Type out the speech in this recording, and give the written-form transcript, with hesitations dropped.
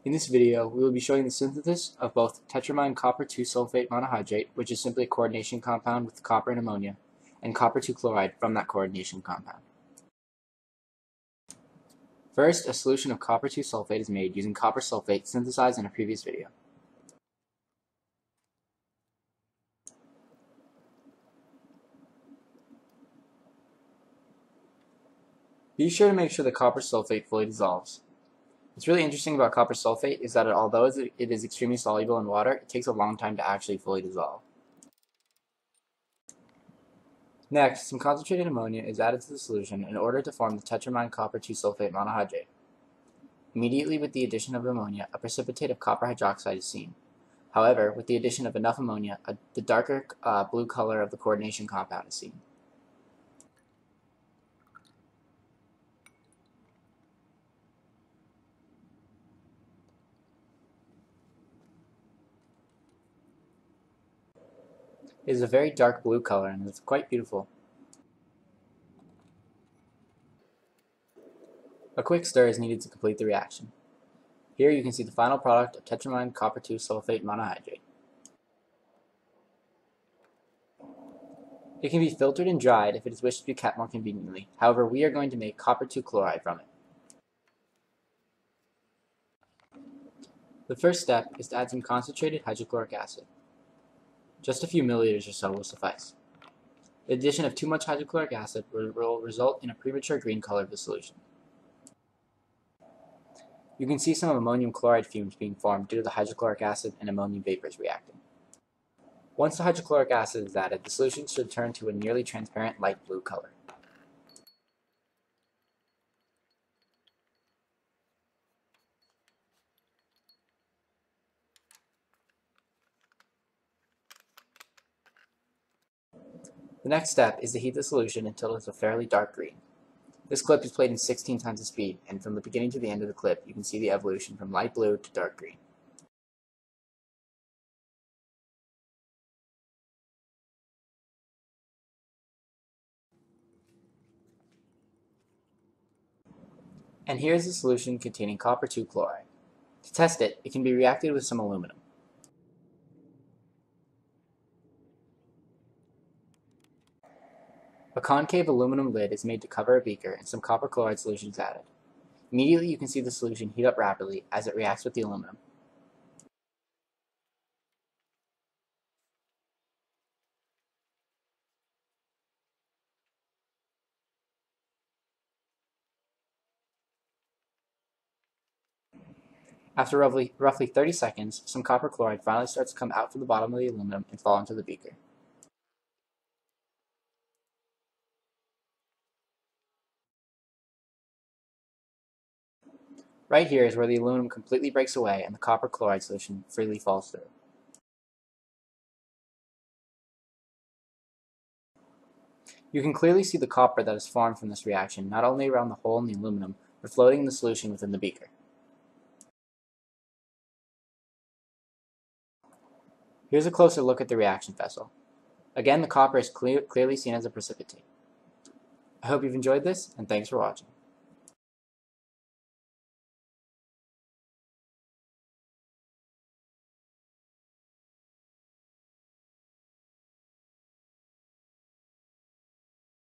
In this video, we will be showing the synthesis of both Tetraamminecopper 2-sulfate monohydrate, which is simply a coordination compound with copper and ammonia, and copper 2-chloride from that coordination compound. First, a solution of copper 2-sulfate is made using copper sulfate synthesized in a previous video. Be sure to make sure the copper sulfate fully dissolves. What's really interesting about copper sulfate is that although it is extremely soluble in water, it takes a long time to actually fully dissolve. Next, some concentrated ammonia is added to the solution in order to form the Tetraamminecopper 2-sulfate monohydrate. Immediately with the addition of ammonia, a precipitate of copper hydroxide is seen. However, with the addition of enough ammonia, the darker blue color of the coordination compound is seen. It is a very dark blue color and it's quite beautiful. A quick stir is needed to complete the reaction. Here you can see the final product of Tetraamminecopper 2-sulfate monohydrate. It can be filtered and dried if it is wished to be kept more conveniently. However, we are going to make copper 2-chloride from it. The first step is to add some concentrated hydrochloric acid. Just a few milliliters or so will suffice. The addition of too much hydrochloric acid will result in a premature green color of the solution. You can see some ammonium chloride fumes being formed due to the hydrochloric acid and ammonium vapors reacting. Once the hydrochloric acid is added, the solution should turn to a nearly transparent light blue color. The next step is to heat the solution until it is a fairly dark green. This clip is played in 16 times the speed, and from the beginning to the end of the clip, you can see the evolution from light blue to dark green. And here is the solution containing copper 2-chloride. To test it, it can be reacted with some aluminum. A concave aluminum lid is made to cover a beaker and some copper chloride solution is added. Immediately you can see the solution heat up rapidly as it reacts with the aluminum. After roughly 30 seconds, some copper chloride finally starts to come out from the bottom of the aluminum and fall into the beaker. Right here is where the aluminum completely breaks away and the copper chloride solution freely falls through. You can clearly see the copper that is formed from this reaction not only around the hole in the aluminum, but floating in the solution within the beaker. Here's a closer look at the reaction vessel. Again, the copper is clearly seen as a precipitate. I hope you've enjoyed this, and thanks for watching.